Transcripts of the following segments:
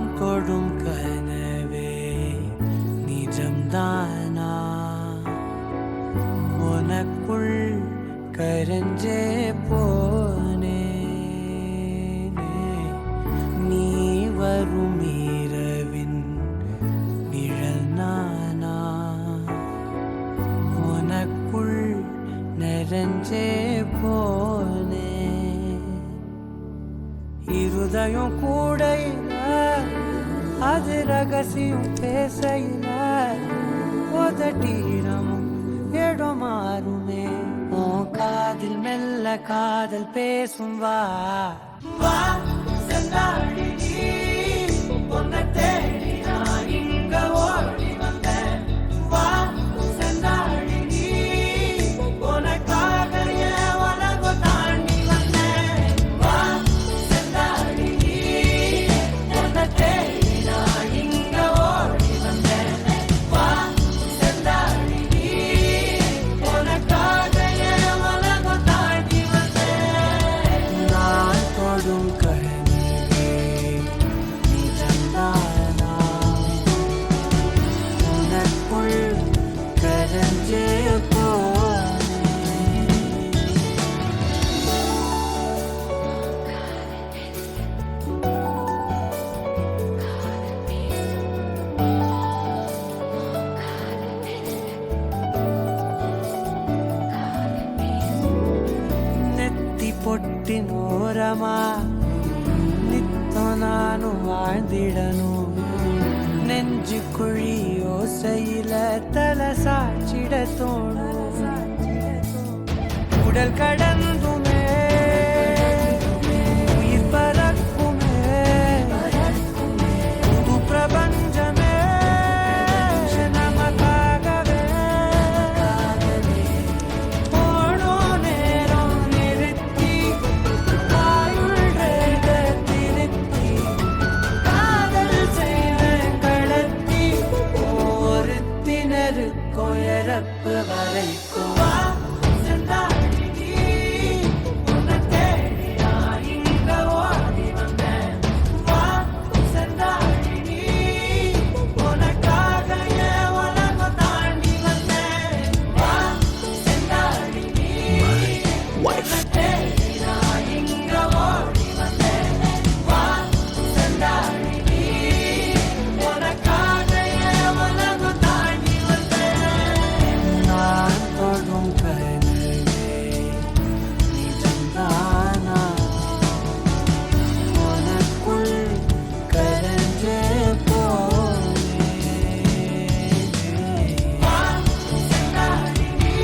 நான் தொடும் கனவே நிஜம்தானா உனக்குள் கரஞ்சே போனே நீ வரும் இரவின் நிழல் நானா உனக்குள் நிறைஞ்சே போனே இருதயம் கூடையில அது ரகசியம் பேசையில உதட்டீரமும் இடம் மாறுமே உன் காதில் மெல்ல காதல் பேசும் வா வா செந்தாழி நீ உன்னை தேடி நான் இங்க ஓடி வந்தேன் வா செந்தாழி நீ உனக்காக என் உலகம் தாண்டி வந்தேன் வா செந்தாழி நீ உன்னை தேடி நான் இங்க ஓடி வந்தேன் வா செந்தாழி நீ உனக்காக என் உலகம் தாண்டி வந்தேன் நான் தொடும் கனவே நிஜம்தானா உனக்குள் கரஞ்சே போனே நெத்தி பொட்டின் ஓரமா நித்தம் நானும் வாழ்ந்திடணும் நெஞ்சு குழி ஓசையில தலை சாட்சிட தோணும் உடல் கடந்துமே உயிர் பறக்குமே புது பிரபஞ்சமே நமக்காகவே போனோம் நேரம் நிறுத்தி ஆயுள் ரேக திருத்தி காதல் செய்வேன் கடத்தி ஒருத்தினருக்கும் இறப்பு வரைக்கும் வா செந்தாழி நீ உன்னை தேடி நான் இங்க ஓடி வந்தேன் வா செந்தாழி நீ உனக்காக என் உலகம் தாண்டி வந்தேன் வா செந்தாழி நீ உன்னை தேடி நான் இங்க ஓடி வந்தேன் வா செந்தாழி நீ உனக்காக என் உலகம் தாண்டி வந்தேன் நான் தொடும் கனவே நிஜம்தானா உனக்குள் கரஞ்சே போனே வா செந்தாழி நீ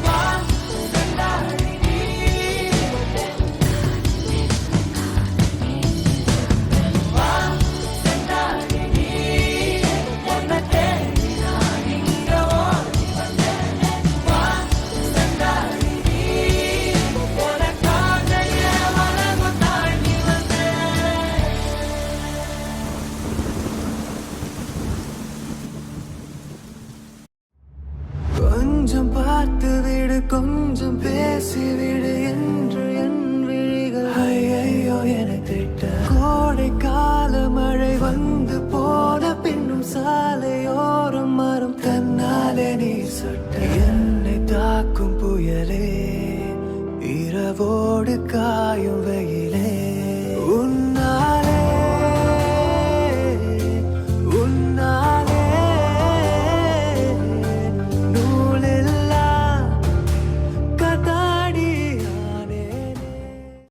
வா செந்தாழி நீ வா செந்தாழி நீ உன்னை தேடி நான் இங்க ஓடி வந்தேன் வா செந்தாழி நீ உனக்காக என் உலகம் தாண்டி வந்தேன் கொஞ்சம் பார்த்து விடு கொஞ்சம் பேசி விடு என்று என் விழிகள் ஐயோ என திட்ட கோடை கால மழை வந்து போன பின்னும் சாலையோரம் மரம் தன்னாலே நீர் சொட்ட என்னை தாக்கும் புயலே இரவோடு காயும் வெயில்